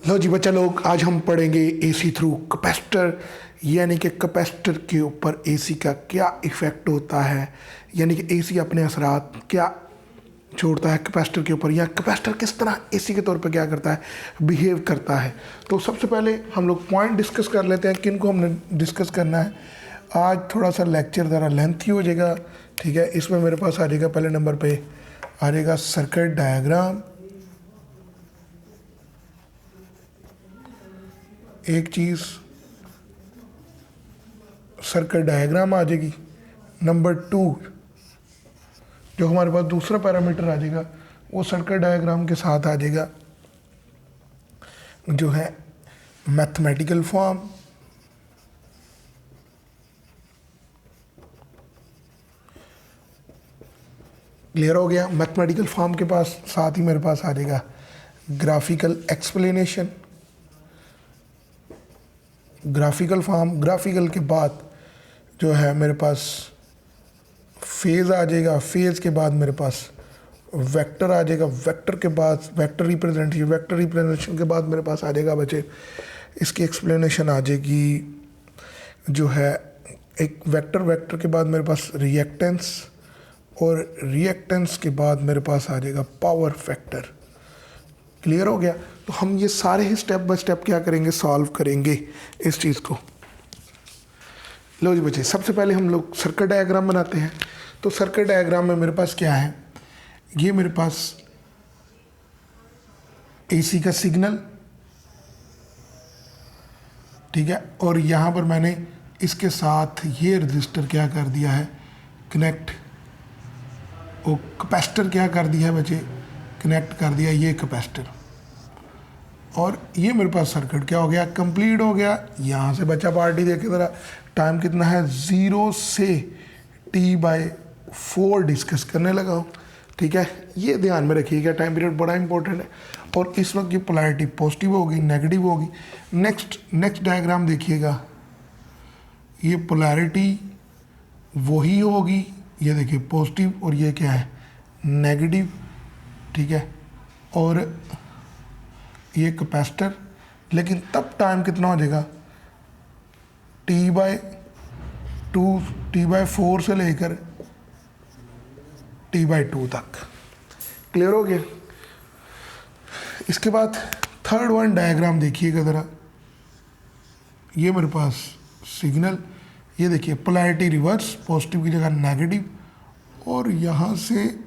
लो जी बच्चा लोग, आज हम पढ़ेंगे एसी थ्रू कैपेसिटर, यानी कि कैपेसिटर के ऊपर एसी का क्या इफ़ेक्ट होता है, यानी कि एसी अपने असरात क्या छोड़ता है कैपेसिटर के ऊपर, या कैपेसिटर किस तरह एसी के तौर पर क्या करता है, बिहेव करता है। तो सबसे पहले हम लोग पॉइंट डिस्कस कर लेते हैं, किन को हमने डिस्कस करना है। आज थोड़ा सा लेक्चर ज़रा लेंथी हो जाएगा, ठीक है। इसमें मेरे पास आ जाएगा, पहले नंबर पे आ जाएगा सर्किट डायग्राम, एक चीज़ सर्किट डायग्राम आ जाएगी। नंबर 2 जो हमारे पास दूसरा पैरामीटर आ जाएगा वो सर्किट डायग्राम के साथ आ जाएगा, जो है मैथमेटिकल फॉर्म। क्लियर हो गया। मैथमेटिकल फॉर्म के पास साथ ही मेरे पास आ जाएगा graphical explanation. Graphical form, graphical के बाद जो है मेरे पास फेज़ आ जाएगा, फेज़ के बाद मेरे पास वेक्टर आ जाएगा, वेक्टर के बाद वेक्टर रिप्रेजेंटेशन, वेक्टर रिप्रेजेंटेशन के बाद मेरे पास आ जाएगा बच्चे इसकी एक्सप्लेनेशन आ जाएगी, जो है एक वेक्टर, वेक्टर के बाद मेरे पास रिएक्टेंस, और रिएक्टेंस के बाद मेरे पास आ जाएगा पावर फैक्टर। क्लियर हो गया। तो हम ये सारे ही स्टेप बाय स्टेप क्या करेंगे, सॉल्व करेंगे इस चीज़ को। लो जी बच्चे, सबसे पहले हम लोग सर्किट डायग्राम बनाते हैं। तो सर्किट डायग्राम में मेरे पास क्या है, ये मेरे पास एसी का सिग्नल, ठीक है, और यहाँ पर मैंने इसके साथ ये रजिस्टर क्या कर दिया है, कनेक्ट, और कैपेसिटर क्या कर दिया है बच्चे, कनेक्ट कर दिया ये कैपेसिटर, और ये मेरे पास सर्किट क्या हो गया, कंप्लीट हो गया। यहाँ से बच्चा पार्टी देखे ज़रा, टाइम कितना है, 0 से T/4 डिस्कस करने लगा हूँ, ठीक है। ये ध्यान में रखिएगा, टाइम पीरियड बड़ा इंपॉर्टेंट है। और इस वक्त ये पोलैरिटी पॉजिटिव होगी, नेगेटिव होगी। नेक्स्ट डायग्राम देखिएगा, ये पोलैरिटी वही होगी, ये देखिए पॉजिटिव, और ये क्या है, नेगेटिव, ठीक है। और ये कैपेसिटर, लेकिन तब टाइम कितना हो जाएगा, T/2, T/4 से लेकर T/2 तक। क्लियर हो गया। इसके बाद थर्ड वन डायग्राम देखिएगा ज़रा, ये मेरे पास सिग्नल, ये देखिए पोलैरिटी रिवर्स, पॉजिटिव की जगह नेगेटिव, और यहाँ से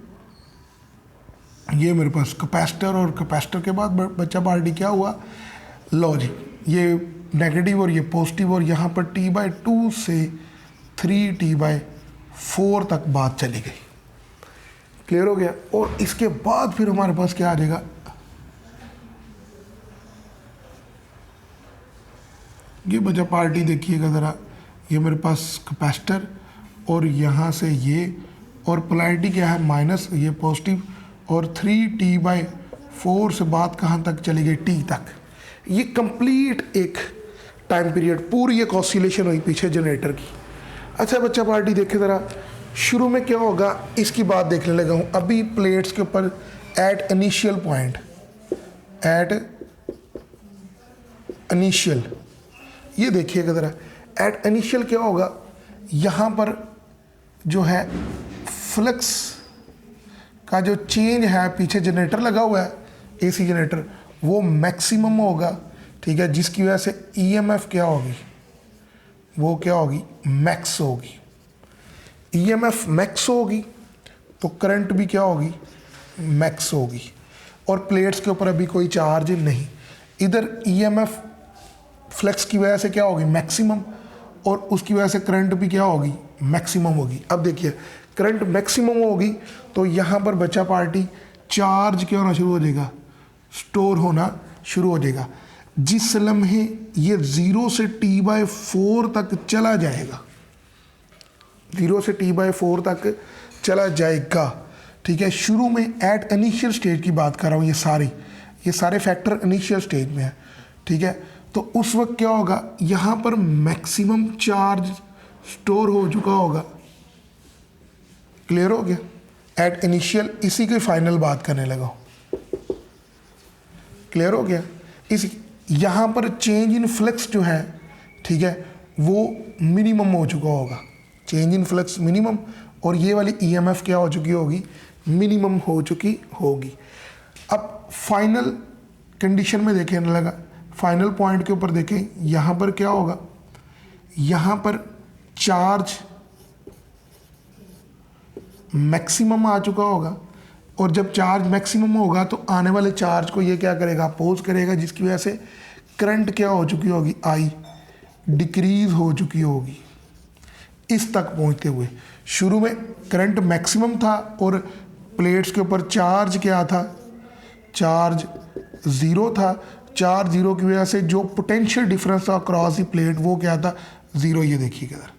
ये मेरे पास कैपेसिटर, और कैपेसिटर के बाद बच्चा पार्टी क्या हुआ, लो जी, ये नेगेटिव और ये पॉजिटिव, और यहाँ पर T/2 से 3T/4 तक बात चली गई। क्लियर हो गया। और इसके बाद फिर हमारे पास क्या आ जाएगा, ये बच्चा पार्टी देखिएगा ज़रा, ये मेरे पास कैपेसिटर, और यहाँ से ये, और पोलैरिटी क्या है, माइनस, ये पॉजिटिव, और 3T/4 से बात कहाँ तक चली गई, T तक। ये कंप्लीट एक टाइम पीरियड, पूरी एक ऑसिलेशन हुई पीछे जनरेटर की। अच्छा बच्चा पार्टी देखे ज़रा, शुरू में क्या होगा इसकी बात देखने लगा हूँ। अभी प्लेट्स के ऊपर at initial point, at initial, ये देखिएगा ज़रा, एट इनिशियल क्या होगा, यहाँ पर जो है फ्लक्स का जो चेंज है, पीछे जनरेटर लगा हुआ है, एसी जनरेटर, वो मैक्सिमम होगा, ठीक है, जिसकी वजह से ईएमएफ क्या होगी, वो क्या होगी, मैक्स होगी। ईएमएफ मैक्स होगी तो करंट भी क्या होगी, मैक्स होगी। और प्लेट्स के ऊपर अभी कोई चार्ज नहीं, इधर ईएमएफ फ्लक्स की वजह से क्या होगी, मैक्सिमम, और उसकी वजह से करंट भी क्या होगी, मैक्सिमम होगी। अब देखिए करंट मैक्सिमम होगी तो यहाँ पर बच्चा पार्टी चार्ज क्या होना शुरू हो जाएगा, स्टोर होना शुरू हो जाएगा। जिस लम्हे ये 0 से T/4 तक चला जाएगा, 0 से T/4 तक चला जाएगा, ठीक है। शुरू में एट इनिशियल स्टेज की बात कर रहा हूँ, ये सारे फैक्टर इनिशियल स्टेज में है, ठीक है। तो उस वक्त क्या होगा, यहाँ पर मैक्सिमम चार्ज स्टोर हो चुका होगा। क्लियर हो गया। एट इनिशियल, इसी की फाइनल बात करने लगा हूँ। क्लियर हो गया। यहाँ पर चेंज इन फ्लक्स जो है, ठीक है, वो मिनिमम हो चुका होगा, चेंज इन फ्लक्स मिनिमम, और ये वाली ईएमएफ क्या हो चुकी होगी, मिनिमम हो चुकी होगी। अब फाइनल कंडीशन में देखें लगा, फाइनल पॉइंट के ऊपर देखें, यहाँ पर क्या होगा, यहाँ पर चार्ज मैक्सिमम आ चुका होगा, और जब चार्ज मैक्सिमम होगा तो आने वाले चार्ज को ये क्या करेगा, अपोज करेगा, जिसकी वजह से करंट क्या हो चुकी होगी, आई डिक्रीज हो चुकी होगी इस तक पहुंचते हुए। शुरू में करंट मैक्सिमम था और प्लेट्स के ऊपर चार्ज क्या था, चार्ज ज़ीरो था। चार्ज ज़ीरो की वजह से जो पोटेंशियल डिफरेंस था अक्रॉस दी प्लेट वो क्या था, ज़ीरो। ये देखिए किधर,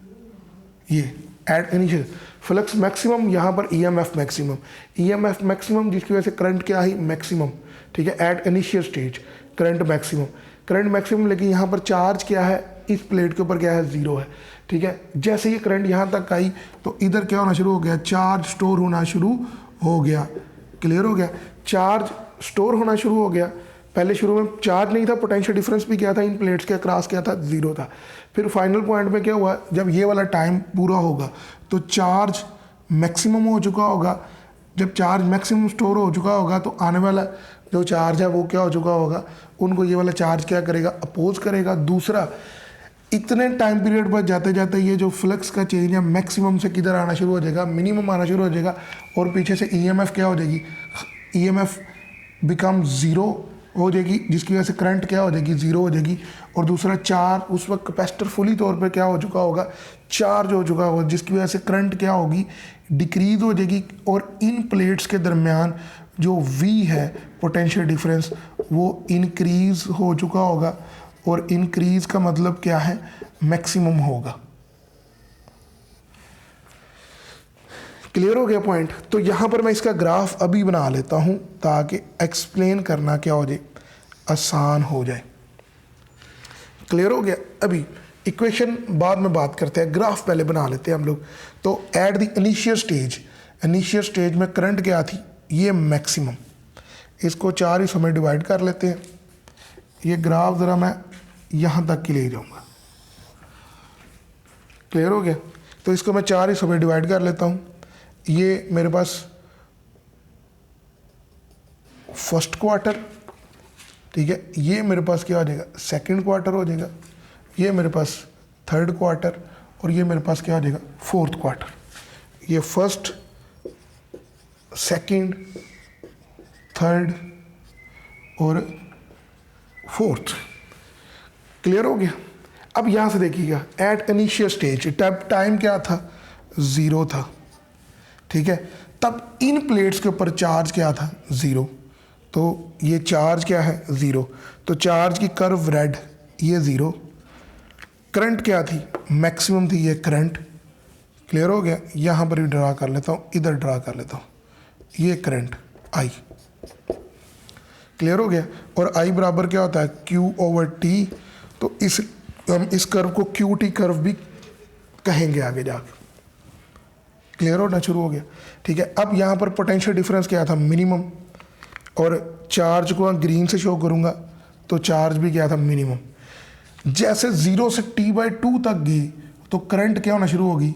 ये एट इनिशियल फ्लक्स मैक्सिमम, यहाँ पर ईएमएफ मैक्सिमम, ईएमएफ मैक्सिमम जिसकी वजह से करंट क्या है, मैक्सिमम, ठीक है, at initial stage current maximum, current maximum. लेकिन यहाँ पर चार्ज क्या है, इस प्लेट के ऊपर क्या है, ज़ीरो है, ठीक है। जैसे ये करंट यहाँ तक आई तो इधर क्या होना शुरू हो गया, चार्ज स्टोर होना शुरू हो गया। क्लियर हो गया, चार्ज स्टोर होना शुरू हो गया। पहले शुरू में चार्ज नहीं था, पोटेंशियल डिफरेंस भी क्या था, इन प्लेट्स के अक्रॉस क्या था, ज़ीरो था। फिर फाइनल पॉइंट में क्या हुआ, जब ये वाला टाइम पूरा होगा तो चार्ज मैक्सिमम हो चुका होगा। जब चार्ज मैक्सिमम स्टोर हो चुका होगा तो आने वाला जो चार्ज है वो क्या हो चुका होगा, उनको ये वाला चार्ज क्या करेगा, अपोज करेगा। दूसरा, इतने टाइम पीरियड पर जाते जाते ये जो फ्लक्स का चेंज है मैक्सिमम से किधर आना शुरू हो जाएगा, मिनिमम आना शुरू हो जाएगा, और पीछे से ईएमएफ क्या हो जाएगी, ईएमएफ बिकम ज़ीरो हो जाएगी, जिसकी वजह से करंट क्या हो जाएगी, ज़ीरो हो जाएगी। और दूसरा, चार्ज, उस वक्त कैपेसिटर फुली तौर पर क्या हो चुका होगा, चार्ज हो चुका होगा, जिसकी वजह से करंट क्या होगी, डिक्रीज हो जाएगी। और इन प्लेट्स के दरमियान जो वी है पोटेंशियल डिफरेंस वो इंक्रीज हो चुका होगा, और इंक्रीज का मतलब क्या है, मैक्सिमम होगा। क्लियर हो गया पॉइंट। तो यहाँ पर मैं इसका ग्राफ अभी बना लेता हूँ ताकि एक्सप्लेन करना क्या हो जाए, आसान हो जाए। क्लियर हो गया। अभी इक्वेशन बाद में बात करते हैं, ग्राफ पहले बना लेते हैं हम लोग। तो एट द इनिशियल स्टेज में करंट क्या थी, ये मैक्सिमम। इसको 4 हिस्सों में डिवाइड कर लेते हैं। ये ग्राफ ज़रा मैं यहाँ तक के ले जाऊँगा। क्लियर हो गया। तो इसको मैं 4 हिस्सों में डिवाइड कर लेता हूँ। ये मेरे पास फर्स्ट क्वार्टर, ठीक है, ये मेरे पास क्या हो जाएगा, सेकंड क्वार्टर हो जाएगा, ये मेरे पास थर्ड क्वार्टर, और ये मेरे पास क्या हो जाएगा, फोर्थ क्वार्टर। ये फर्स्ट, सेकंड, थर्ड और फोर्थ। क्लियर हो गया। अब यहाँ से देखिएगा, एट इनिशियल स्टेज टाइम क्या था, ज़ीरो था, ठीक है। तब इन प्लेट्स के ऊपर चार्ज क्या था, ज़ीरो। तो ये चार्ज क्या है, ज़ीरो। तो चार्ज की कर्व रेड, ये ज़ीरो। करंट क्या थी, मैक्सिमम थी, ये करंट। क्लियर हो गया। यहाँ पर भी ड्रा कर लेता हूँ, इधर ड्रा कर लेता हूँ, ये करंट आई। क्लियर हो गया। और आई बराबर क्या होता है, Q/T। तो हम इस कर्व को QT कर्व भी कहेंगे आगे जाकर। क्लियर होना शुरू हो गया, ठीक है। अब यहाँ पर पोटेंशियल डिफरेंस क्या था, मिनिमम, और चार्ज को ग्रीन से शो करूँगा तो चार्ज भी क्या था, मिनिमम। जैसे 0 से T/2 तक गई तो करंट क्या होना शुरू होगी,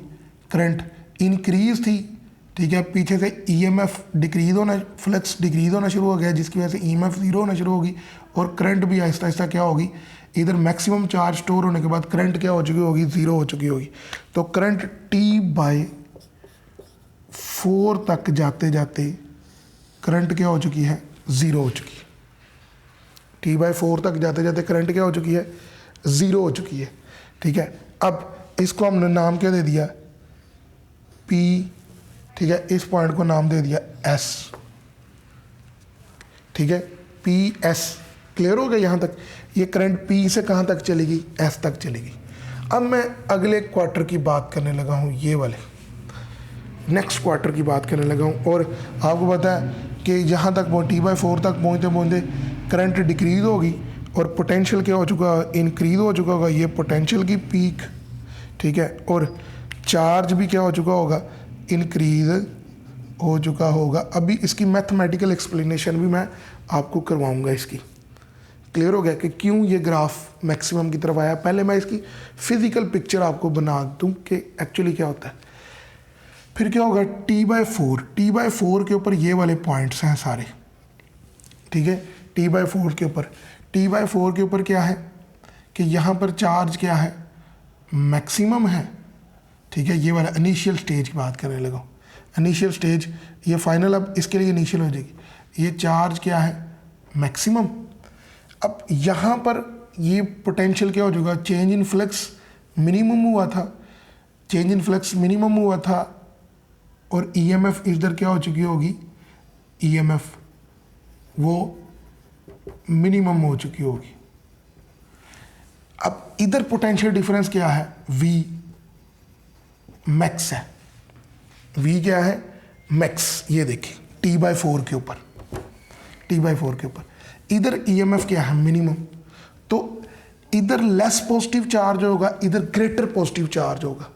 करंट इंक्रीज थी, ठीक है। पीछे से ईएमएफ डिक्रीज होना, फ्लक्स डिक्रीज होना शुरू हो गया, जिसकी वजह से ईएमएफ ज़ीरो होना शुरू होगी, और करंट भी आहिस्ता आहिस्ता क्या होगी, इधर मैक्सिमम चार्ज स्टोर होने के बाद करंट क्या हो चुकी होगी, ज़ीरो हो चुकी होगी। तो करंट T/4 तक जाते जाते करंट क्या हो चुकी है, ज़ीरो हो चुकी है। T/4 तक जाते जाते करंट क्या हो चुकी है, ज़ीरो हो चुकी है, ठीक है। अब इसको हमने नाम क्या दे दिया, P, ठीक है। इस पॉइंट को नाम दे दिया S, ठीक है, PS। क्लियर हो गया यहाँ तक। ये करंट P से कहाँ तक चलेगी, S तक चलेगी। अब मैं अगले क्वार्टर की बात करने लगा हूँ, ये वाले नेक्स्ट क्वार्टर की बात करने लगा हूँ। और आपको पता है कि यहाँ तक T/4 तक पहुँचते पहुँचते करंट डिक्रीज होगी और पोटेंशियल क्या हो चुका, इंक्रीज हो चुका होगा, ये पोटेंशियल की पीक, ठीक है। और चार्ज भी क्या हो चुका होगा, इंक्रीज हो चुका होगा। अभी इसकी मैथमेटिकल एक्सप्लेनेशन भी मैं आपको करवाऊंगा इसकी। क्लियर हो गया कि क्यों ये ग्राफ मैक्सिमम की तरफ आया। पहले मैं इसकी फिजिकल पिक्चर आपको बना दूं कि एक्चुअली क्या होता है। फिर क्या होगा, T/4 के ऊपर ये वाले पॉइंट्स हैं सारे, ठीक है। T/4 के ऊपर क्या है कि यहाँ पर चार्ज क्या है, मैक्सिमम है, ठीक है। ये वाला इनिशियल स्टेज की बात करने लगा, इनिशियल स्टेज, ये फाइनल अब इसके लिए इनिशियल हो जाएगी। ये चार्ज क्या है, मैक्सिमम। अब यहाँ पर ये पोटेंशियल क्या हो जाएगा, चेंज इन फ्लक्स मिनिमम हुआ था, चेंज इन फ्लक्स मिनिमम हुआ था, और ईएमएफ इधर क्या हो चुकी होगी, ईएमएफ वो मिनिमम हो चुकी होगी। अब इधर पोटेंशियल डिफरेंस क्या है, V मैक्स है, V क्या है, मैक्स। ये देखिए T/4 के ऊपर, इधर ईएमएफ क्या है, मिनिमम। तो इधर लेस पॉजिटिव चार्ज होगा, इधर ग्रेटर पॉजिटिव चार्ज होगा,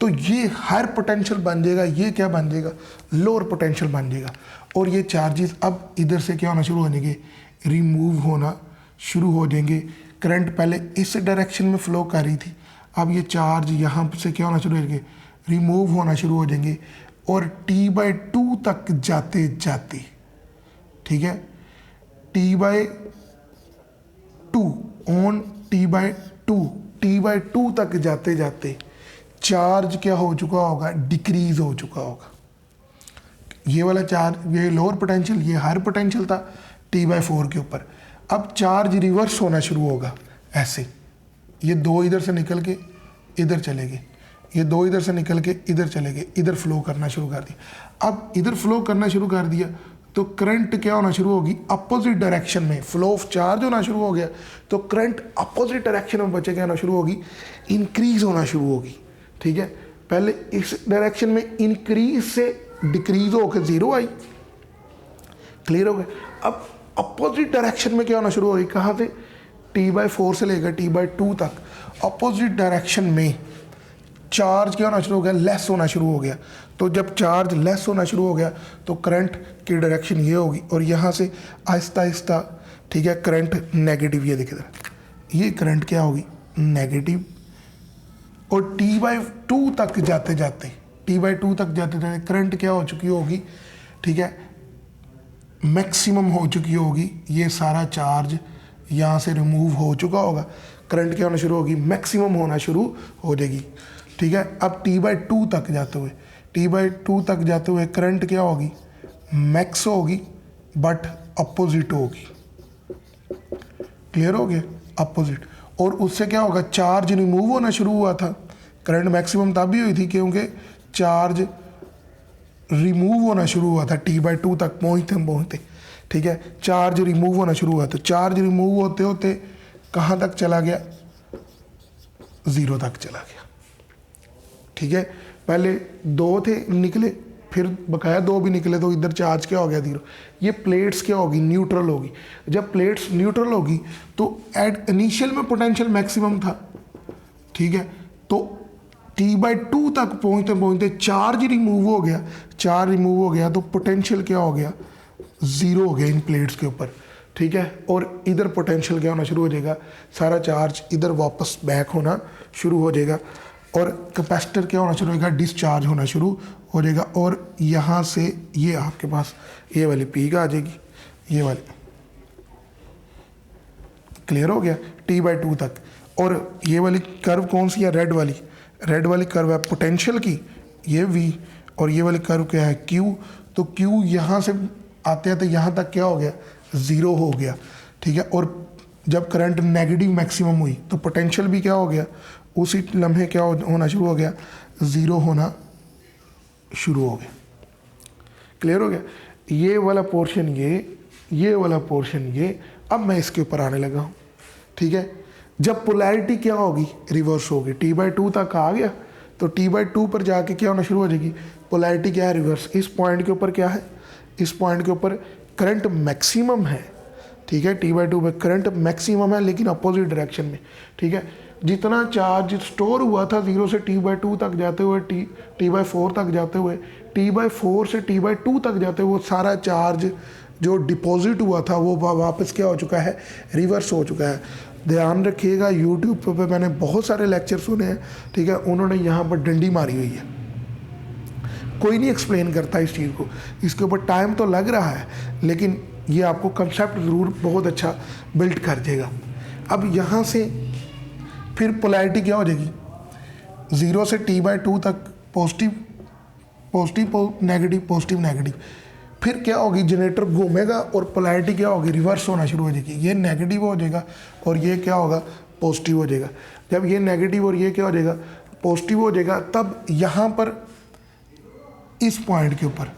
तो ये हायर पोटेंशियल बन जाएगा, ये क्या बन जाएगा, लोअर पोटेंशियल बन जाएगा। और ये चार्जेस अब इधर से क्या होना शुरू हो जाएंगे, रिमूव होना शुरू हो जाएंगे। करंट पहले इस डायरेक्शन में फ्लो कर रही थी, अब ये चार्ज यहाँ से क्या होना शुरू हो जाएंगे, रिमूव होना शुरू हो जाएंगे। और T/2 तक जाते जाते, ठीक है, T/2 ऑन T/2 तक जाते जाते चार्ज क्या हो चुका होगा, डिक्रीज हो चुका होगा। ये वाला चार्ज, ये लोअर पोटेंशियल, ये हायर पोटेंशियल था T/4 के ऊपर। अब चार्ज रिवर्स होना शुरू होगा, ऐसे ये दो इधर से निकल के इधर चले गए, ये दो इधर से निकल के इधर चले गए, इधर फ्लो करना शुरू कर दिया। अब इधर फ्लो करना शुरू कर दिया तो करंट क्या होना शुरू होगी, अपोजिट डायरेक्शन में फ्लो ऑफ चार्ज होना शुरू हो गया, तो करंट अपोजिट डायरेक्शन में बचे क्या होना शुरू होगी, इंक्रीज होना शुरू होगी, ठीक है। पहले इस डायरेक्शन में इंक्रीज से डिक्रीज होकर जीरो आई, क्लियर हो गया। अब अपोजिट डायरेक्शन में क्या होना शुरू होगी, कहाँ से, T/4 से लेकर T/2 तक अपोजिट डायरेक्शन में चार्ज क्या होना शुरू हो गया, लेस होना शुरू हो गया। तो जब चार्ज लेस होना शुरू हो गया तो करंट की डायरेक्शन ये होगी, और यहाँ से आहिस्ता आहिस्ता, ठीक है, करंट नेगेटिव, ये देखिए ये करंट क्या होगी, नेगेटिव। और T/2 तक जाते जाते करंट क्या हो चुकी होगी, ठीक है, मैक्सिमम हो चुकी होगी। ये सारा चार्ज यहाँ से रिमूव हो चुका होगा, करंट क्या होना शुरू होगी, मैक्सिमम होना शुरू हो जाएगी, ठीक है। अब T/2 तक जाते हुए करंट क्या होगी, मैक्स होगी, बट अपोजिट होगी, क्लियर हो गया, अपोजिट। और उससे क्या होगा, चार्ज रिमूव होना शुरू हुआ था। करंट मैक्सिमम तब भी हुई थी क्योंकि चार्ज रिमूव होना शुरू हुआ था T/2 तक पहुँचते, ठीक है, चार्ज रिमूव होना शुरू हुआ। तो चार्ज रिमूव होते होते कहाँ तक चला गया, 0 तक चला गया, ठीक है। पहले 2 थे निकले, फिर बकाया 2 भी निकले, तो इधर चार्ज क्या हो गया, 0। ये प्लेट्स क्या होगी, न्यूट्रल होगी। जब प्लेट्स न्यूट्रल होगी तो एट इनिशियल में पोटेंशियल मैक्सिमम था, ठीक है, तो T/2 तक पहुँचते चार्ज रिमूव हो गया, तो पोटेंशियल क्या हो गया, 0 हो गया इन प्लेट्स के ऊपर, ठीक है। और इधर पोटेंशियल क्या होना शुरू हो जाएगा, सारा चार्ज इधर वापस बैक होना शुरू हो जाएगा, और कैपेसिटर क्या होना शुरू होगा, डिस्चार्ज होना शुरू हो जाएगा। और यहाँ से ये आपके पास ये वाली पीक आ जाएगी, ये वाली, क्लियर हो गया, T/2 तक। और ये वाली कर्व कौन सी है, रेड वाली कर्व है पोटेंशियल की, ये V, और ये वाली कर्व क्या है, Q। तो Q यहाँ से आते आते यहाँ तक क्या हो गया, 0 हो गया, ठीक है। और जब करंट नेगेटिव मैक्सिमम हुई तो पोटेंशियल भी क्या हो गया, उसी लम्हे क्या होना शुरू हो गया, 0 होना शुरू हो गया, क्लियर हो गया। ये वाला पोर्शन ये वाला पोर्शन ये। अब मैं इसके ऊपर आने लगा हूँ, ठीक है। जब पोलैरिटी क्या होगी, रिवर्स होगी, T/2 तक आ गया तो T/2 पर जाके क्या होना शुरू हो जाएगी, पोलैरिटी क्या है, रिवर्स। इस पॉइंट के ऊपर क्या है, इस पॉइंट के ऊपर करंट मैक्सिमम है, ठीक है, T/2 पे करंट मैक्सिमम है लेकिन अपोजिट डायरेक्शन में, ठीक है। जितना चार्ज स्टोर हुआ था 0 से T/2 तक जाते हुए, T/4 तक जाते हुए, T/4 से T/2 तक जाते हुए, वो सारा चार्ज जो डिपॉजिट हुआ था वो वापस क्या हो चुका है, रिवर्स हो चुका है। ध्यान रखिएगा, यूट्यूब पे मैंने बहुत सारे लेक्चर सुने हैं, ठीक है, उन्होंने यहाँ पर डंडी मारी हुई है, कोई नहीं एक्सप्लेन करता इस चीज़ को, इसके ऊपर टाइम तो लग रहा है, लेकिन ये आपको कंसेप्ट ज़रूर बहुत अच्छा बिल्ड कर देगा। अब यहाँ से फिर पोलैरिटी क्या हो जाएगी, 0 से t/2 तक positive positive negative positive negative, फिर क्या होगी, जनरेटर घूमेगा और पोलैरिटी क्या होगी, रिवर्स होना शुरू हो जाएगी। ये नेगेटिव हो जाएगा और ये क्या होगा, पॉजिटिव हो जाएगा। जब ये नेगेटिव और ये क्या हो जाएगा, पॉजिटिव हो जाएगा, तब यहाँ पर इस पॉइंट के ऊपर,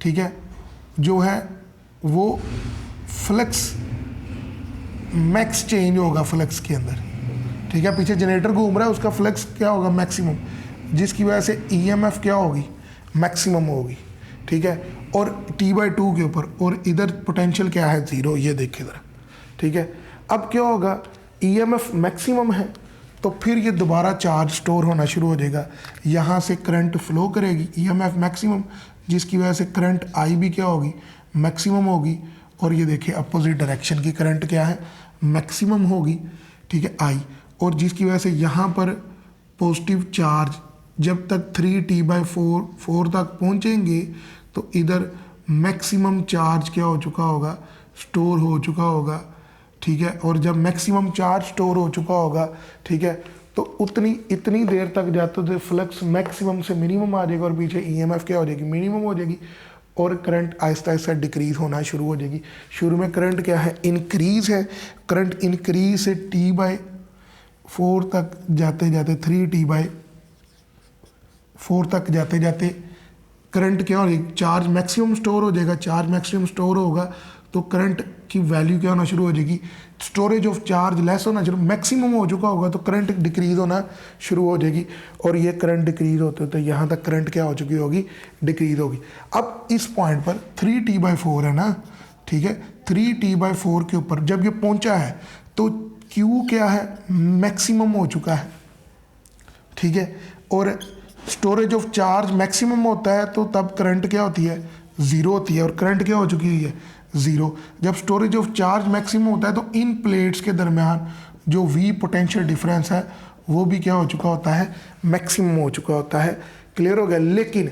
ठीक है, जो है वो फ्लक्स मैक्स चेंज होगा फ्लक्स के अंदर, ठीक है। पीछे जनरेटर घूम रहा है, उसका फ्लक्स क्या होगा, मैक्सिमम, जिसकी वजह से ईएमएफ क्या होगी, मैक्सिमम होगी, ठीक है। और t/2 के ऊपर, और इधर पोटेंशियल क्या है, 0, ये देखिए ज़रा, ठीक है। अब क्या होगा, ईएमएफ मैक्सिमम है, तो फिर ये दोबारा चार्ज स्टोर होना शुरू हो जाएगा, यहाँ से करंट फ्लो करेगी, ईएमएफ मैक्सिमम, जिसकी वजह से करंट आई भी क्या होगी, मैक्सिमम होगी। और ये देखिए अपोजिट डायरेक्शन की करंट क्या है, मैक्सिमम होगी, ठीक है, आई, और जिसकी वजह से यहाँ पर पॉजिटिव चार्ज जब तक 3t/4 तक पहुँचेंगे तो इधर मैक्सिमम चार्ज क्या हो चुका होगा, स्टोर हो चुका होगा, ठीक है। और जब मैक्सिमम चार्ज स्टोर हो चुका होगा, ठीक है, तो इतनी देर तक जाते तो फ्लक्स मैक्सिमम से मिनिमम आ जाएगा और पीछे ईएमएफ क्या हो जाएगी, मिनिमम हो जाएगी, और करंट आहिस्ता आहिस्ता डिक्रीज होना शुरू हो जाएगी। शुरू में करंट क्या है, इंक्रीज है, करंट इंक्रीज से t/4 तक जाते जाते 3t/4 तक जाते जाते करंट क्या हो जाएगी, चार्ज मैक्सिमम स्टोर हो जाएगा। चार्ज मैक्सिमम स्टोर होगा तो करंट की वैल्यू क्या होना शुरू हो जाएगी, स्टोरेज ऑफ चार्ज लेस होना शुरू, मैक्सिमम हो चुका होगा तो करंट डिक्रीज होना शुरू हो जाएगी। और ये करंट डिक्रीज होते तो यहाँ तक करंट क्या हो चुकी होगी, डिक्रीज होगी। अब इस पॉइंट पर 3t/4 है ना, ठीक है, 3t/4 के ऊपर जब ये पहुँचा है तो Q क्या है, मैक्सिमम हो चुका है, ठीक है। और स्टोरेज ऑफ चार्ज मैक्सिमम होता है तो तब करंट क्या होती है, 0 होती है, और करंट क्या हो चुकी है, 0। जब स्टोरेज ऑफ चार्ज मैक्सिमम होता है तो इन प्लेट्स के दरमियान जो V पोटेंशियल डिफरेंस है वो भी क्या हो चुका होता है, मैक्सिमम हो चुका होता है। क्लियर हो गया। लेकिन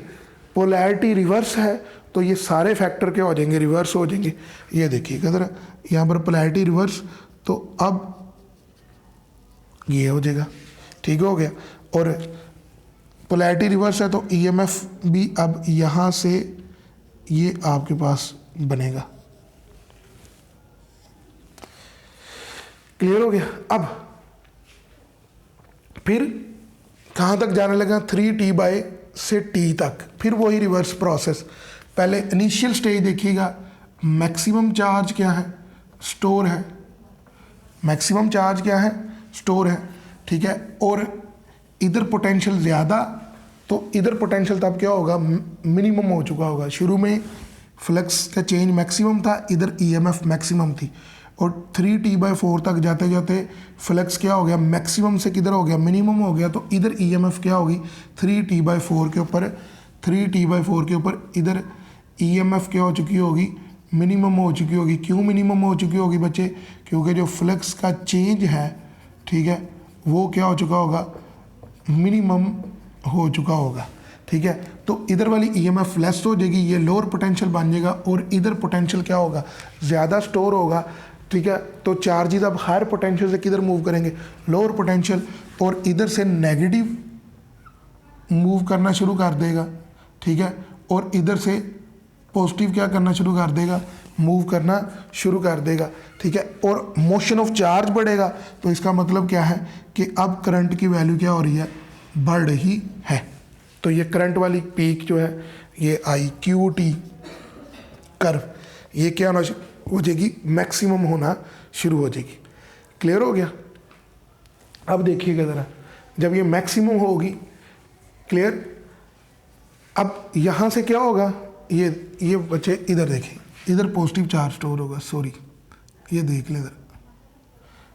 पोलैरिटी रिवर्स है तो ये सारे फैक्टर क्या हो जाएंगे, रिवर्स हो जाएंगे। ये देखिएगा ज़रा, यहाँ पर पोलैरिटी रिवर्स, तो अब ये हो जाएगा, ठीक हो गया। और पोलैरिटी रिवर्स है तो ईएमएफ भी अब यहाँ से ये आपके पास बनेगा। क्लियर हो गया। अब फिर कहाँ तक जाने लगा, 3t से t तक, फिर वही रिवर्स प्रोसेस। पहले इनिशियल स्टेज देखिएगा, मैक्सिमम चार्ज क्या है, स्टोर है, मैक्सिमम चार्ज क्या है, स्टोर है, ठीक है। और इधर पोटेंशियल ज़्यादा, तो इधर पोटेंशियल तब क्या होगा, मिनिमम हो चुका होगा। शुरू में फ्लक्स का चेंज मैक्सिमम था, इधर ईएमएफ मैक्सिमम थी, और 3t/4 तक जाते जाते फ्लक्स क्या हो गया, मैक्सिमम से किधर हो गया, मिनिमम हो गया, तो इधर ईएमएफ क्या होगी, 3t/4 के ऊपर, 3t/4 के ऊपर इधर ईएमएफ क्या हो चुकी होगी, मिनिमम हो चुकी होगी। क्यों मिनिमम हो चुकी होगी बच्चे, क्योंकि जो फ्लक्स का चेंज है, ठीक है, वो क्या हो चुका होगा, मिनिमम हो चुका होगा, ठीक है। तो इधर वाली ईएमएफ लेस हो जाएगी, ये लोअर पोटेंशियल बन जाएगा, और इधर पोटेंशियल क्या होगा, ज़्यादा स्टोर होगा, ठीक है। तो चार्जेस अब हायर पोटेंशियल से किधर मूव करेंगे, लोअर पोटेंशियल, और इधर से नेगेटिव मूव करना शुरू कर देगा, ठीक है। और इधर से पॉजिटिव क्या करना शुरू कर देगा, मूव करना शुरू कर देगा, ठीक है। और मोशन ऑफ चार्ज बढ़ेगा, तो इसका मतलब क्या है कि अब करंट की वैल्यू क्या हो रही है, बढ़ रही है। तो ये करंट वाली पीक जो है, ये IQT कर्व, ये क्या हो जाएगी, मैक्सिमम होना शुरू हो जाएगी। क्लियर हो गया। अब देखिएगा ज़रा, जब ये मैक्सिमम होगी, क्लियर, अब यहाँ से क्या होगा, ये बच्चे इधर देखिए, इधर पॉजिटिव चार्ज स्टोर होगा, सॉरी ये देख ले इधर,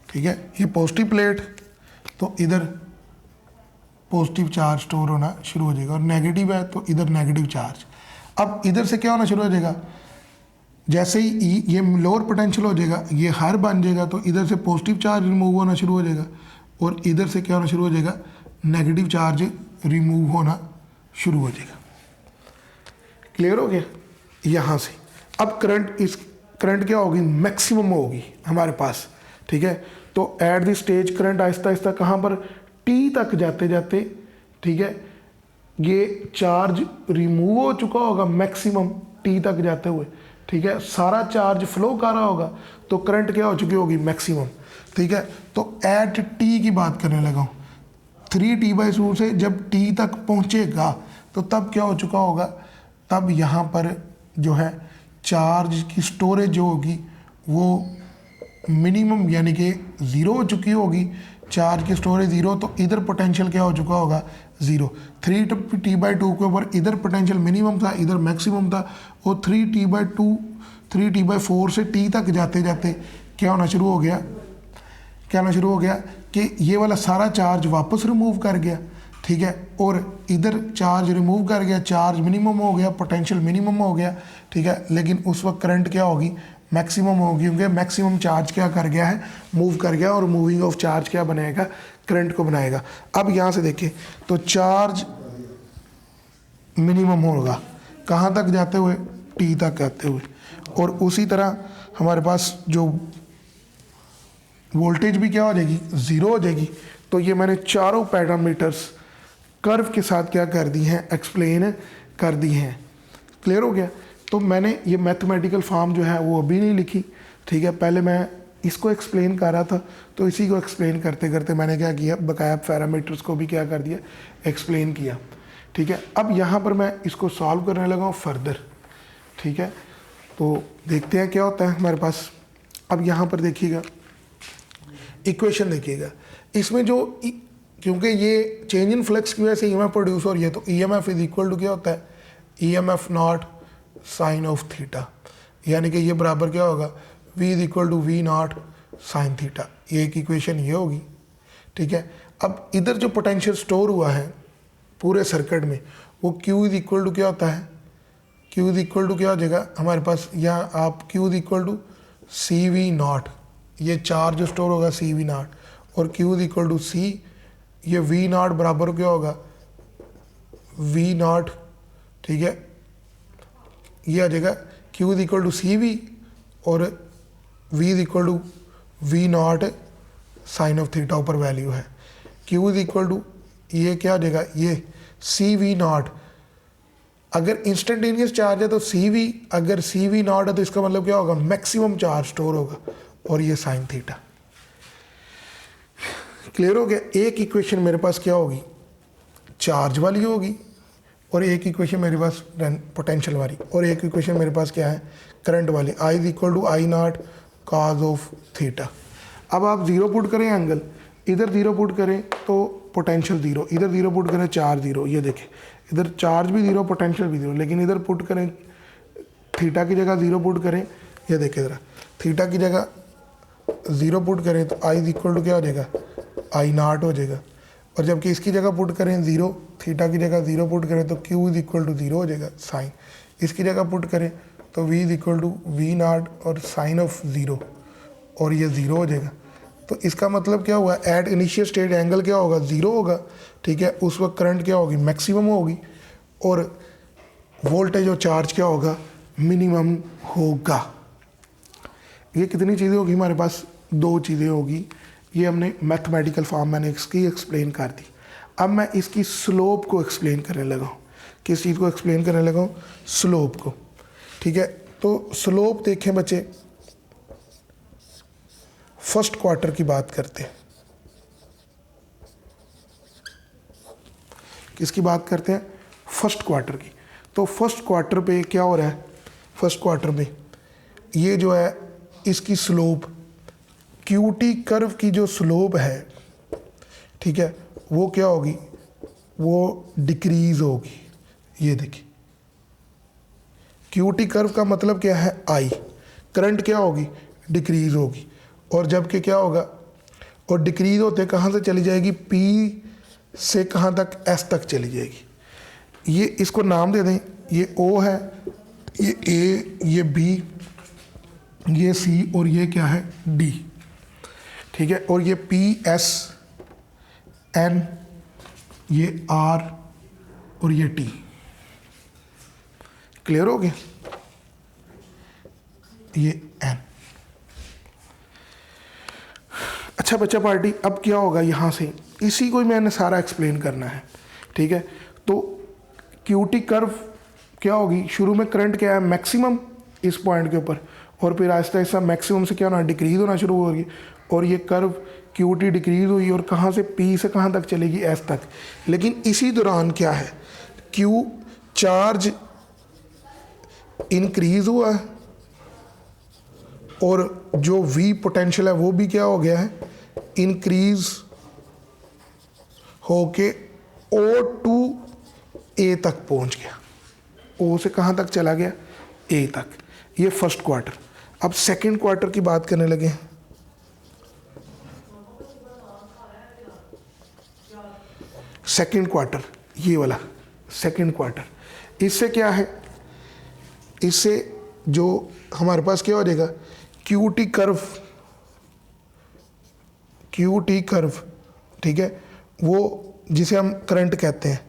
ठीक है, ये पॉजिटिव प्लेट, तो इधर पॉजिटिव चार्ज स्टोर होना शुरू हो जाएगा, और नेगेटिव है तो इधर नेगेटिव चार्ज। अब इधर से क्या होना शुरू हो जाएगा, जैसे ही ये लोअर पोटेंशियल हो जाएगा, ये हायर बन जाएगा, तो इधर से पॉजिटिव चार्ज रिमूव होना शुरू हो जाएगा और इधर से क्या होना शुरू हो जाएगा, नेगेटिव चार्ज रिमूव होना शुरू हो जाएगा। क्लियर हो गया। यहाँ से अब करंट क्या होगी, मैक्सिमम होगी हमारे पास, ठीक है। तो at the stage current Aahista Aahista कहाँ पर, टी तक जाते जाते, ठीक है, ये चार्ज रिमूव हो चुका होगा मैक्सिमम टी तक जाते हुए, ठीक है, सारा चार्ज फ्लो कर रहा होगा, तो करंट क्या हो चुकी होगी, मैक्सिमम, ठीक है। तो एट टी की बात करने लगा हूँ, 3T/2 से जब टी तक पहुँचेगा तो तब क्या हो चुका होगा, तब यहाँ पर जो है चार्ज की स्टोरेज जो होगी वो मिनिमम यानी कि ज़ीरो हो चुकी होगी, चार्ज की स्टोरेज ज़ीरो, तो इधर पोटेंशियल क्या हो चुका होगा, ज़ीरो। 3T/2 के ऊपर इधर पोटेंशियल मिनिमम था, इधर मैक्सिमम था, और 3T/4 से टी तक जाते जाते क्या होना शुरू हो गया, कि ये वाला सारा चार्ज वापस रिमूव कर गया, ठीक है, और इधर चार्ज रिमूव कर गया, चार्ज मिनिमम हो गया, पोटेंशियल मिनिमम हो गया, ठीक है। लेकिन उस वक्त करंट क्या होगी, मैक्सिमम होगी, क्योंकि मैक्सिमम चार्ज क्या कर गया है, मूव कर गया, और मूविंग ऑफ चार्ज क्या बनाएगा, करंट को बनाएगा। अब यहाँ से देखिए तो चार्ज मिनिमम होगा कहाँ तक जाते हुए, टी तक जाते हुए, और उसी तरह हमारे पास जो वोल्टेज भी क्या हो जाएगी, ज़ीरो हो जाएगी। तो ये मैंने चारों पैरामीटर्स कर्व के साथ क्या कर दी हैं, एक्सप्लेन कर दी हैं। क्लियर हो गया। तो मैंने ये मैथमेटिकल फॉर्म जो है वो अभी नहीं लिखी, ठीक है, पहले मैं इसको एक्सप्लेन कर रहा था, तो इसी को एक्सप्लेन करते करते मैंने क्या किया, बकाया पैरामीटर्स को भी क्या कर दिया, एक्सप्लेन किया, ठीक है। अब यहाँ पर मैं इसको सॉल्व करने लगा हूँ फर्दर, ठीक है। तो देखते हैं क्या होता है हमारे पास। अब यहाँ पर देखिएगा, इक्वेशन देखिएगा, इसमें जो क्योंकि ये चेंज इन फ्लक्स की वजह से ईएमएफ प्रोड्यूस हो रही है, तो ईएमएफ इज इक्वल टू क्या होता है, EMF naught sine of theta, यानी कि ये बराबर क्या होगा, V is equal to V naught sine theta. ये एक इक्वेशन ये होगी, ठीक है। अब इधर जो पोटेंशियल स्टोर हुआ है पूरे सर्किट में, वो Q इज इक्वल टू क्या होता है, Q इज इक्वल टू क्या हो जाएगा हमारे पास, यहाँ आप Q is equal to CV naught, ये चार्ज जो स्टोर होगा CV नॉट, और Q is equal to C, ये V नॉट बराबर क्या होगा, V नॉट, ठीक है, ये आ जाएगा Q is equal to CV, और V is equal to V naught sine of theta ऊपर वैल्यू है, Q इज इक्वल टू ये क्या आ जाएगा, ये CV नॉट, अगर इंस्टेंटेनियस चार्ज है तो CV, अगर CV नॉट है तो इसका मतलब क्या होगा, मैक्सिमम चार्ज स्टोर होगा, और ये साइन थीटा। क्लियर हो गया। एक इक्वेशन मेरे पास क्या होगी, चार्ज वाली होगी, और एक इक्वेशन मेरे पास पोटेंशियल वाली, और एक इक्वेशन मेरे पास क्या है, करंट वाली, I is equal to I naught cos of theta. अब आप ज़ीरो पुट करें एंगल, इधर ज़ीरो पुट करें तो पोटेंशियल ज़ीरो, इधर ज़ीरो पुट करें चार्ज ज़ीरो, ये देखें इधर चार्ज भी ज़ीरो पोटेंशियल भी ज़ीरो, लेकिन इधर पुट करें थीटा की जगह ज़ीरो पुट करें, ये देखें ज़रा, थीटा की जगह ज़ीरो पुट करें तो I इज इक्वल टू क्या हो जाएगा, I नॉट हो जाएगा, और जबकि इसकी जगह पुट करें ज़ीरो, थीटा की जगह ज़ीरो पुट करें तो Q is equal to zero हो जाएगा साइन, इसकी जगह पुट करें तो V is equal to V naught और साइन ऑफ ज़ीरो, और ये ज़ीरो हो जाएगा। तो इसका मतलब क्या हुआ, एट इनिशियल स्टेट एंगल क्या होगा, ज़ीरो होगा, ठीक है, उस वक्त करंट क्या होगी, मैक्सिमम होगी, और वोल्टेज और चार्ज क्या होगा, मिनिमम होगा। ये कितनी चीज़ें होगी हमारे पास, दो चीज़ें होगी। ये हमने मैथमेटिकल फॉर्म मैंने इसकी एक्सप्लेन कर दी। अब मैं इसकी स्लोप को एक्सप्लेन करने लगा हूँ। किस चीज़ को एक्सप्लेन करने लगा हूँ, स्लोप को, ठीक है। तो स्लोप देखें बच्चे, फर्स्ट क्वार्टर की बात करते हैं, किसकी बात करते हैं, फर्स्ट क्वार्टर की। तो फर्स्ट क्वार्टर पे क्या हो रहा है, फर्स्ट क्वार्टर में ये जो है इसकी स्लोप, क्यूटी कर्व की जो स्लोप है, ठीक है, वो क्या होगी, वो डिक्रीज होगी। ये देखिए क्यूटी कर्व का मतलब क्या है, आई, करंट क्या होगी, डिक्रीज होगी, और जबकि क्या होगा, और डिक्रीज होते कहाँ से चली जाएगी, पी से कहाँ तक, एस तक चली जाएगी। ये इसको नाम दे दें, ये ओ है, ये ए, ये बी, ये सी और ये क्या है डी, ठीक है। और ये पी एस एन, ये आर और ये टी। क्लियर हो गया? ये एन। अच्छा बच्चा पार्टी, अब क्या होगा यहाँ से, इसी को ही मैंने सारा एक्सप्लेन करना है, ठीक है। तो क्यूटी कर्व क्या होगी, शुरू में करंट क्या है मैक्सिमम इस पॉइंट के ऊपर, और फिर आहिस्ता आहिस्ता मैक्सिमम से क्या होना डिक्रीज होना शुरू होगी, और ये कर्व क्यूटी डिक्रीज हुई और कहाँ से पी से कहाँ तक चलेगी एस तक। लेकिन इसी दौरान क्या है, क्यू चार्ज इंक्रीज हुआ है और जो वी पोटेंशियल है वो भी क्या हो गया है इंक्रीज होके O2 ए तक पहुंच गया। ओ से कहाँ तक चला गया, ए तक। ये फर्स्ट क्वार्टर। अब सेकंड क्वार्टर की बात करने लगे। सेकंड क्वार्टर, ये वाला सेकंड क्वार्टर, इससे क्या है, इससे जो हमारे पास क्या हो जाएगा क्यूटी कर्व, क्यूटी कर्व, ठीक है, वो जिसे हम करंट कहते हैं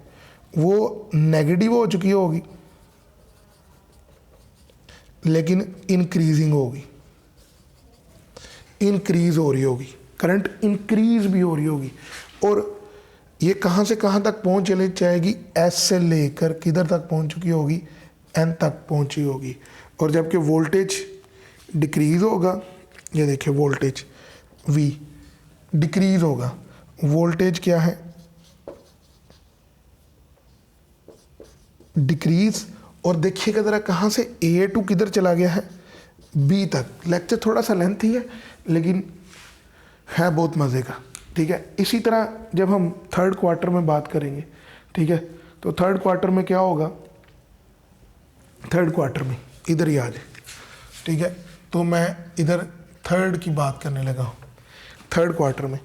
वो नेगेटिव हो चुकी होगी लेकिन इंक्रीजिंग होगी, इंक्रीज हो रही होगी, करंट इंक्रीज भी हो रही होगी। और ये कहाँ से कहाँ तक पहुँच चली जाएगी, एस से लेकर किधर तक पहुँच चुकी होगी, एन तक पहुँची होगी। और जबकि वोल्टेज डिक्रीज होगा, ये देखिए वोल्टेज वी डिक्रीज होगा, वोल्टेज क्या है डिक्रीज। और देखिएगा ज़रा कहाँ से ए टू किधर चला गया है, बी तक। लेक्चर थोड़ा सा लेंथ ही है लेकिन है बहुत मज़े का, ठीक है। इसी तरह जब हम थर्ड क्वार्टर में बात करेंगे, ठीक है, तो थर्ड क्वार्टर में क्या होगा, थर्ड क्वार्टर में इधर ही आ जाए, ठीक है। तो मैं इधर थर्ड की बात करने लगा हूँ। थर्ड क्वार्टर में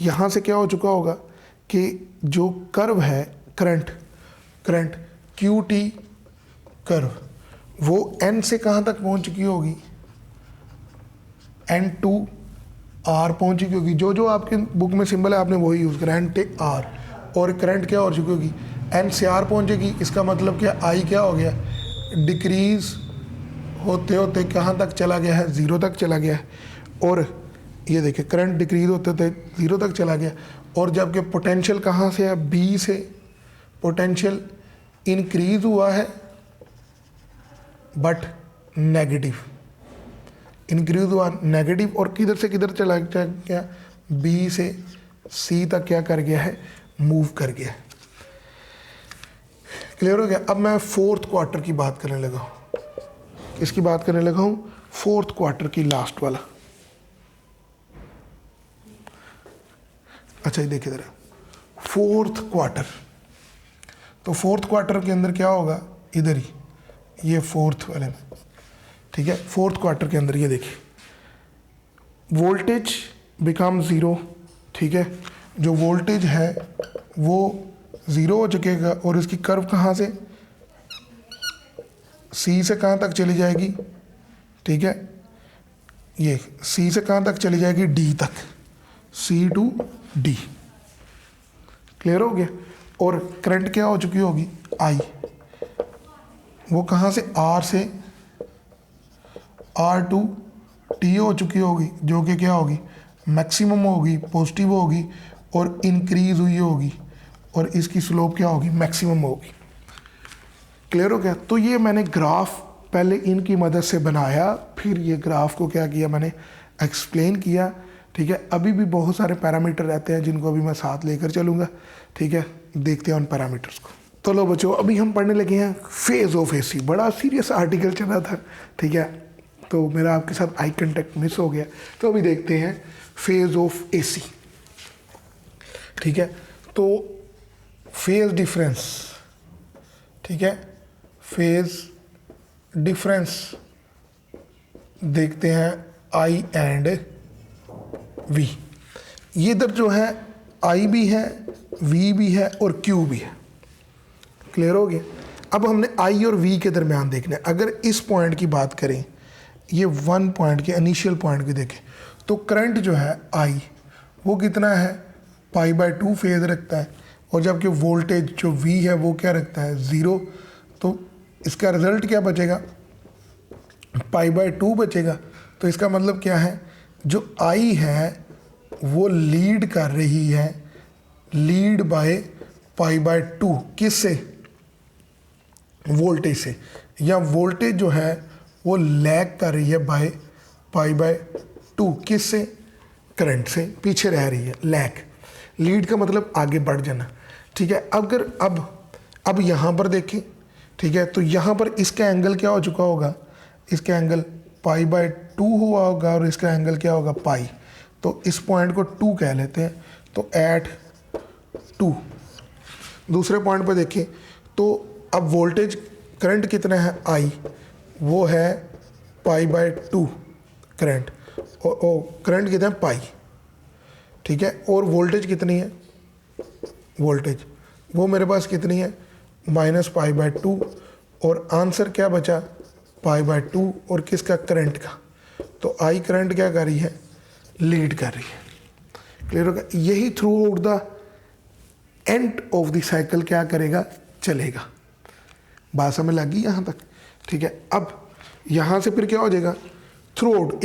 यहाँ से क्या हो चुका होगा कि जो कर्व है करंट क्यू टी कर्व वो एन से कहाँ तक पहुँच चुकी होगी, एन टू आर पहुँच चुकी होगी। जो जो आपके बुक में सिंबल है आपने वही यूज़ करा, एन टे आर। और करंट क्या हो चुकी होगी, एन से आर पहुँचेगी। इसका मतलब क्या, आई क्या हो गया डिक्रीज होते होते कहाँ तक चला गया है, ज़ीरो तक चला गया है। और ये देखिए करंट डिक्रीज होते होते ज़ीरो तक चला गया। और जबकि पोटेंशियल कहाँ से है, बी से पोटेंशियल इंक्रीज हुआ है बट नेगेटिव, इंक्रीज हुआ नेगेटिव। और किधर से किधर चला गया, बी से सी तक क्या कर गया है, मूव कर गया है। क्लियर हो गया? अब मैं फोर्थ क्वार्टर की बात करने लगा हूँ। किसकी बात करने लगा हूँ, फोर्थ क्वार्टर की, लास्ट वाला। अच्छा ये देखिए जरा फोर्थ क्वार्टर। तो फोर्थ क्वार्टर के अंदर क्या होगा, इधर ही ये फोर्थ वाले में, ठीक है। फोर्थ क्वार्टर के अंदर ये देखिए वोल्टेज बिकम ज़ीरो, ठीक है। जो वोल्टेज है वो ज़ीरो हो चुकेगा और इसकी कर्व कहाँ से, सी से कहाँ तक चली जाएगी, ठीक है। ये सी से कहाँ तक चली जाएगी, डी तक, सी टू डी। क्लियर हो गया? और करंट क्या हो चुकी होगी, आई, वो कहाँ से, आर से आर टू टी हो चुकी होगी, जो कि क्या होगी मैक्सिमम होगी, पॉजिटिव होगी और इंक्रीज हुई होगी। और इसकी स्लोप क्या होगी, मैक्सिमम होगी। क्लियर हो गया? तो ये मैंने ग्राफ पहले इनकी मदद से बनाया, फिर ये ग्राफ को क्या किया मैंने एक्सप्लेन किया, ठीक है। अभी भी बहुत सारे पैरामीटर रहते हैं जिनको अभी मैं साथ लेकर चलूँगा, ठीक है। देखते हैं उन पैरामीटर्स को। तो लो बच्चों, अभी हम पढ़ने लगे हैं फेज ऑफ एसी। बड़ा सीरियस आर्टिकल चला था, ठीक है, तो मेरा आपके साथ आई कांटेक्ट मिस हो गया। तो अभी देखते हैं फेज ऑफ एसी, ठीक है। तो फेज डिफरेंस, ठीक है, फेज डिफरेंस देखते हैं आई एंड वी। ये इधर जो है आई भी है, वी भी है और क्यू भी है। क्लियर हो गया? अब हमने आई और वी के दरमियान देखना है। अगर इस पॉइंट की बात करें, ये 1 पॉइंट के इनिशियल पॉइंट की देखें तो करंट जो है आई वो कितना है, π/2 फेज रखता है, और जबकि वोल्टेज जो V है वो क्या रखता है, 0। तो इसका रिजल्ट क्या बचेगा, π/2 बचेगा। तो इसका मतलब क्या है, जो I है वो लीड कर रही है, लीड बाय π/2 किससे, वोल्टेज से, या वोल्टेज जो है वो लैग कर रही है बाय π/2 किससे, करंट से, पीछे रह रही है, लैग। लीड का मतलब आगे बढ़ जाना, ठीक है। अगर अब यहाँ पर देखें, ठीक है, तो यहाँ पर इसका एंगल क्या हो चुका होगा, इसका एंगल π/2 हुआ होगा और इसका एंगल क्या होगा, पाई। तो इस पॉइंट को 2 कह लेते हैं, तो एट 2। दूसरे पॉइंट पर देखें तो अब वोल्टेज करंट कितना है, आई, वो है π/2 करंट, और करंट कितना है, पाई, ठीक है। और वोल्टेज कितनी है, वोल्टेज वो मेरे पास कितनी है, -π/2, और आंसर क्या बचा, π/2 और किसका, करंट का। तो आई करंट क्या कर रही है, लीड कर रही है। क्लियर होगा, यही through out the end of the cycle क्या करेगा, चलेगा। बात समझ लगी यहाँ तक, ठीक है। अब यहाँ से फिर क्या हो जाएगा, थ्रू आउट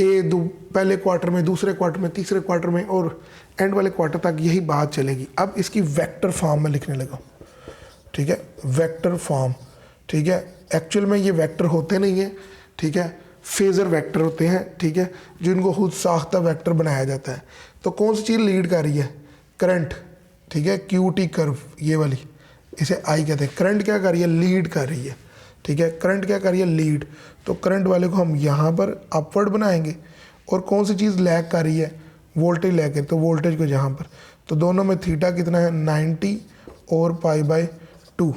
पहले क्वार्टर में, दूसरे क्वार्टर में, तीसरे क्वार्टर में और एंड वाले क्वार्टर तक यही बात चलेगी। अब इसकी वेक्टर फॉर्म में लिखने लगा, ठीक है, वेक्टर फॉर्म, ठीक है। एक्चुअल में ये वेक्टर होते नहीं है, ठीक है, फेजर वेक्टर होते हैं, ठीक है, जिनको खुद साख्ता वेक्टर बनाया जाता है। तो कौन सी चीज़ लीड कर रही है, करंट, ठीक है, QT कर्व ये वाली, इसे आई कहते हैं। करंट क्या कर रही है, लीड कर रही है, ठीक है, करंट क्या कर रही है, लीड। तो करंट वाले को हम यहाँ पर अपवर्ड बनाएंगे, और कौन सी चीज़ लैग कर रही है, वोल्टेज लैग कर, तो वोल्टेज को यहाँ पर, तो दोनों में थीटा कितना है, 90 और π/2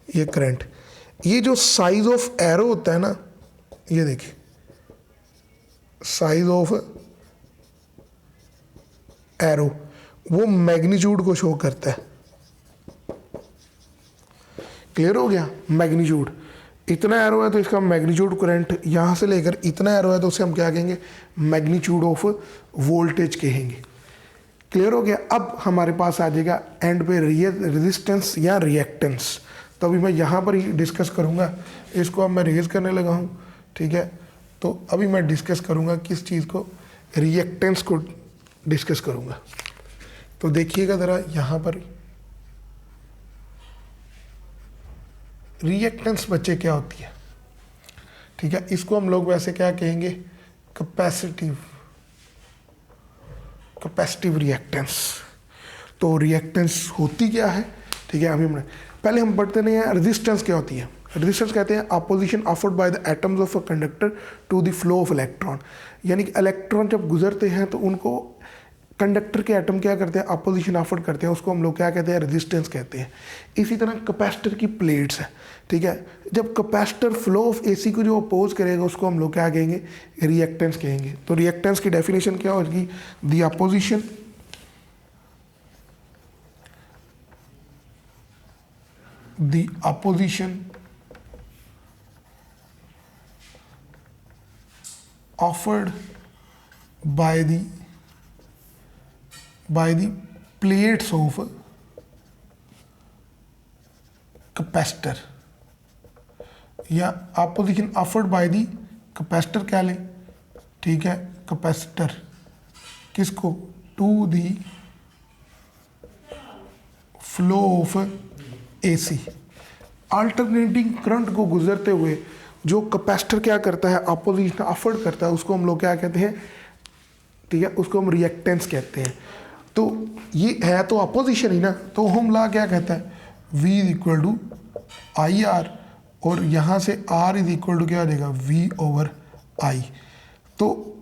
ये करंट। ये जो साइज ऑफ एरो होता है ना, ये देखिए साइज ऑफ एरो वो मैग्नीट्यूड को शो करता है। क्लियर हो गया, मैग्नीट्यूड, इतना एरो है तो इसका मैग्नीट्यूड करंट, यहाँ से लेकर इतना एरो है तो उसे हम क्या कहेंगे, मैग्नीट्यूड ऑफ वोल्टेज कहेंगे। क्लियर हो गया। अब हमारे पास आ जाएगा एंड पे रेजिस्टेंस या रिएक्टेंस। तो अभी मैं यहाँ पर ही डिस्कस करूँगा, इसको अब मैं रेज करने लगा हूँ, ठीक है। तो अभी मैं डिस्कस करूँगा किस चीज़ को, रिएक्टेंस को डिस्कस करूँगा। तो देखिएगा ज़रा यहाँ पर, रिएक्टेंस बच्चे क्या होती है, ठीक है, इसको हम लोग वैसे क्या कहेंगे, कैपेसिटिव रिएक्टेंस। तो रिएक्टेंस होती क्या है, ठीक है, अभी हमने पहले हम पढ़ते नहीं है, रेजिस्टेंस क्या होती है। रेजिस्टेंस कहते हैं opposition offered by the atoms of a conductor to the flow of electron. यानी कि इलेक्ट्रॉन जब गुजरते हैं तो उनको कंडक्टर के एटम क्या करते हैं, अपोजिशन ऑफर करते हैं, उसको हम लोग क्या कहते हैं, रेजिस्टेंस कहते हैं। इसी तरह कैपेसिटर की प्लेट्स है, ठीक है, जब कैपेसिटर फ्लो ऑफ AC को जो अपोज करेगा उसको हम लोग क्या कहेंगे, रिएक्टेंस कहेंगे। तो रिएक्टेंस की डेफिनेशन क्या होगी, the opposition offered by the plates of capacitor, या opposition offered by the capacitor क्या लें, ठीक है, कैपेसिटर किसको, to the flow of AC। Alternating current को गुजरते हुए जो कैपेसिटर क्या करता है, अपोजिशन ऑफर्ड करता है, उसको हम लोग क्या कहते हैं, ठीक है, उसको हम रिएक्टेंस कहते हैं। तो ये है तो अपोजिशन ही ना, तो ओहम लॉ क्या कहता है, V = IR, और यहाँ से R = क्या आ जाएगा, V/I। तो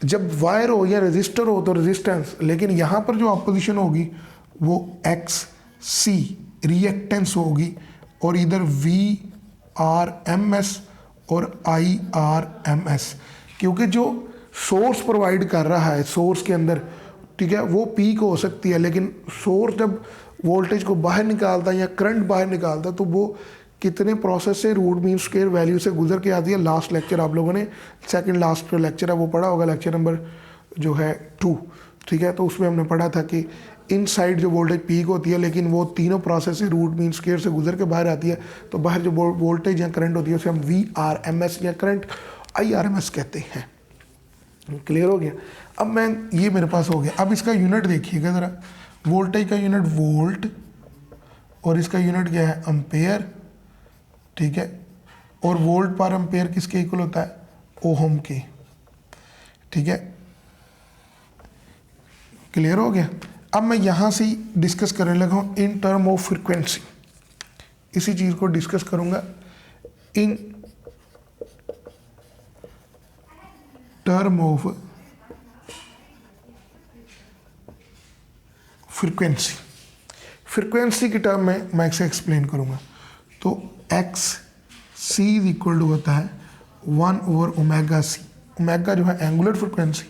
जब वायर हो या रेजिस्टर हो तो रेजिस्टेंस, लेकिन यहाँ पर जो अपोजिशन होगी वो XC रिएक्टेंस होगी, और इधर VRMS और IRMS, क्योंकि जो सोर्स प्रोवाइड कर रहा है सोर्स के अंदर, ठीक है, वो पीक हो सकती है, लेकिन सोर्स जब वोल्टेज को बाहर निकालता है या करंट बाहर निकालता है तो वो कितने प्रोसेस से रूट मीन स्क्वायर वैल्यू से गुजर के आती है। लास्ट लेक्चर आप लोगों ने सेकंड लास्ट जो लेक्चर है वो पढ़ा होगा, लेक्चर नंबर जो है 2, ठीक है। तो उसमें हमने पढ़ा था कि इनसाइड जो वोल्टेज पीक होती है, लेकिन वो तीनों प्रोसेस से रूट मीन स्क्वायर से गुजर के बाहर आती है, तो बाहर जो वोल्टेज या करंट होती है उसे हम VRMS या करंट IRMS कहते हैं। क्लियर हो गया। अब मैं ये मेरे पास हो गया। अब इसका यूनिट देखिएगा ज़रा, वोल्टेज का यूनिट वोल्ट और इसका यूनिट क्या है एम्पेयर, ठीक है। और वोल्ट पर एम्पेयर किसके इक्वल होता है, ओहम के, ठीक है। क्लियर हो गया। अब मैं यहाँ से डिस्कस करने लगा हूँ इन टर्म ऑफ फ्रीक्वेंसी, इसी चीज़ को डिस्कस करूँगा in term of frequency. Frequency की टर्म में मैं इसे एक्सप्लेन करूँगा। तो X C is equal to होता है 1/ओमेगा सी। ओमेगा जो है एंगुलर फ्रीक्वेंसी,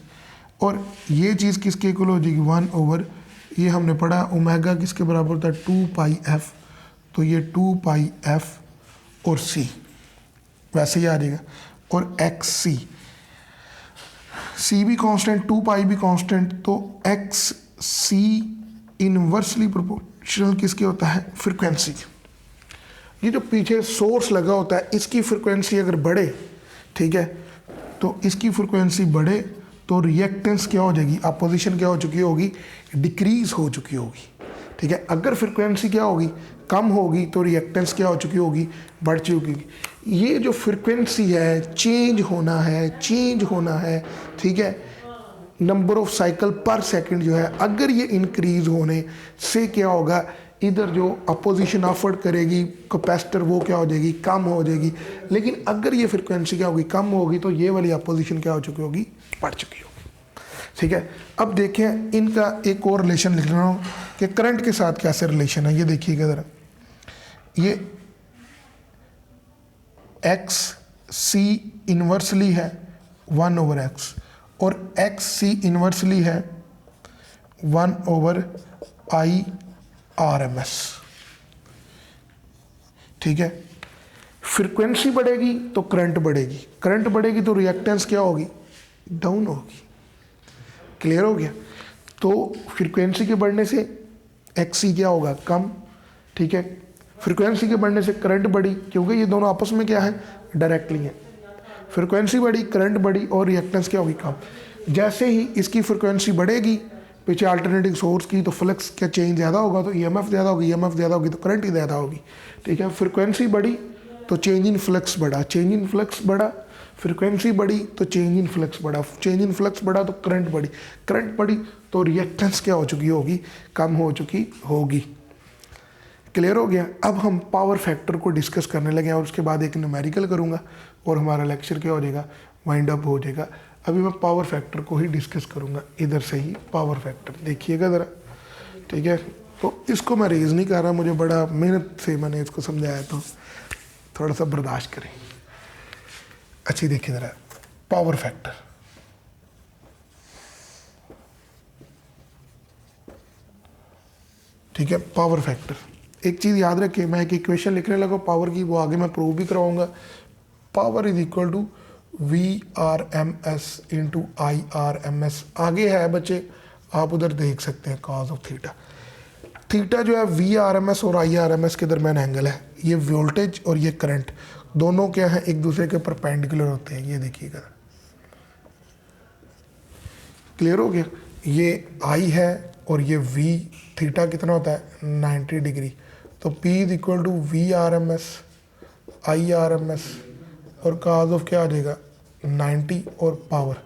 और ये चीज़ किसके इक्वल हो जाएगी 1/, ये हमने पढ़ा ओमेगा किसके बराबर होता है 2πf, तो ये 2πf और सी वैसे ही आ जाएगा। और एक्स सी भी कांस्टेंट, 2π भी कांस्टेंट, तो एक्स सी इनवर्सली प्रोपोर्शनल किसके होता है फ्रीक्वेंसी। ये जो पीछे सोर्स लगा होता है इसकी फ्रीक्वेंसी अगर बढ़े, ठीक है, तो इसकी फ्रीक्वेंसी बढ़े तो रिएक्टेंस क्या हो जाएगी, अपोजिशन क्या हो चुकी होगी, डिक्रीज हो चुकी होगी, ठीक है। अगर फ्रीक्वेंसी क्या होगी कम होगी तो रिएक्टेंस क्या हो चुकी होगी, बढ़ चुकी होगी। ये जो फ्रीक्वेंसी है चेंज होना है, ठीक है, नंबर ऑफ साइकिल पर सेकंड जो है, अगर ये इंक्रीज होने से क्या होगा, इधर जो अपोजिशन ऑफर्ड करेगी कैपेसिटर वो क्या हो जाएगी, कम हो जाएगी। लेकिन अगर ये फ्रीक्वेंसी क्या होगी, कम होगी, तो ये वाली अपोजिशन क्या हो चुकी होगी, बढ़ चुकी होगी, ठीक है। अब देखें इनका एक और रिलेशन लिख रहा हूँ कि करंट के साथ कैसे रिलेशन है। ये देखिएगा ज़रा, ये एक्स सी इन्वर्सली है 1/x और एक्स सी इन्वर्सली है 1/IRMS, ठीक है। फ्रीक्वेंसी बढ़ेगी तो करंट बढ़ेगी तो रिएक्टेंस क्या होगी, डाउन होगी। क्लियर हो गया। तो फ्रीक्वेंसी के बढ़ने से एक्सी क्या होगा, कम, ठीक है। फ्रीक्वेंसी के बढ़ने से करंट बढ़ी, क्योंकि ये दोनों आपस में क्या है, डायरेक्टली है। फ्रीक्वेंसी बढ़ी, करंट बढ़ी और रिएक्टेंस क्या होगी, कम। जैसे ही इसकी फ्रीक्वेंसी बढ़ेगी पीछे अल्टरनेटिंग सोर्स की, तो फ्लक्स क्या चेंज ज़्यादा होगा, तो EMF ज़्यादा होगी, EMF ज़्यादा होगी तो करंट ही ज़्यादा होगी, ठीक है। फ्रीक्वेंसी बढ़ी तो चेंज इन फ्लक्स बढ़ा, फ्रीक्वेंसी बढ़ी तो चेंज इन फ्लक्स बढ़ा, तो करंट बढ़ी तो रिएक्टेंस क्या हो चुकी होगी, कम हो चुकी होगी। क्लियर हो गया। अब हम पावर फैक्टर को डिस्कस करने लगे और उसके बाद एक न्यूमेरिकल करूँगा और हमारा लेक्चर क्या हो जाएगा, वाइंड अप हो जाएगा। अभी मैं पावर फैक्टर को ही डिस्कस करूँगा, इधर से ही पावर फैक्टर देखिएगा ज़रा, ठीक है। तो इसको मैं रेज़ नहीं कर रहा, मुझे बड़ा मेहनत से मैंने इसको समझाया, तो थोड़ा सा बर्दाश्त करें। अच्छी देखिए ज़रा पावर फैक्टर, ठीक है। पावर फैक्टर, एक चीज़ याद रखिए, मैं एक इक्वेशन लिखने लगा पावर की, वो आगे मैं प्रूव भी कराऊंगा। Power is equal to VRMS into IRMS। आगे है बच्चे, आप उधर देख सकते हैं कॉज ऑफ थीटा। थीटा जो है VRMS और IRMS के दरमियान एंगल है। ये वोल्टेज और ये करंट दोनों क्या है, एक दूसरे के परपेंडिकुलर होते हैं। ये देखिएगा, क्लियर हो गया। ये I है और ये V, थीटा कितना होता है 90 डिग्री, तो P is equal to VRMS IRMS और कॉज ऑफ क्या आ जाएगा 90 और पावर।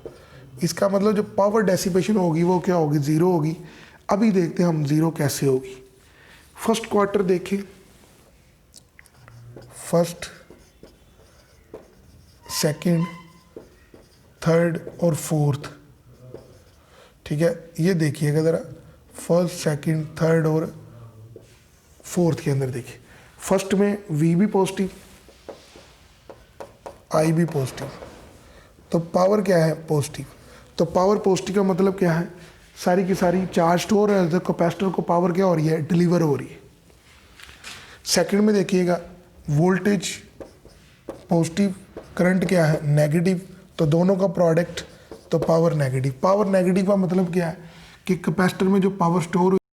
इसका मतलब जो पावर डेसिपेशन होगी वो क्या होगी, ज़ीरो होगी। अभी देखते हैं हम ज़ीरो कैसे होगी। फर्स्ट क्वार्टर देखें, फर्स्ट, सेकंड, थर्ड और फोर्थ, ठीक है। ये देखिएगा ज़रा, फर्स्ट, सेकंड, थर्ड और फोर्थ के अंदर देखिए, फर्स्ट में V भी पॉजिटिव, I भी पॉजिटिव, तो पावर क्या है पॉजिटिव। तो पावर पॉजिटिव का मतलब क्या है, सारी की सारी चार्ज स्टोर है, तो कैपेसिटर को पावर क्या हो रही है, डिलीवर हो रही है। सेकंड में देखिएगा वोल्टेज पॉजिटिव, करंट क्या है नेगेटिव, तो दोनों का प्रोडक्ट तो पावर नेगेटिव। पावर नेगेटिव का मतलब क्या है कि कैपेसिटर में जो पावर स्टोर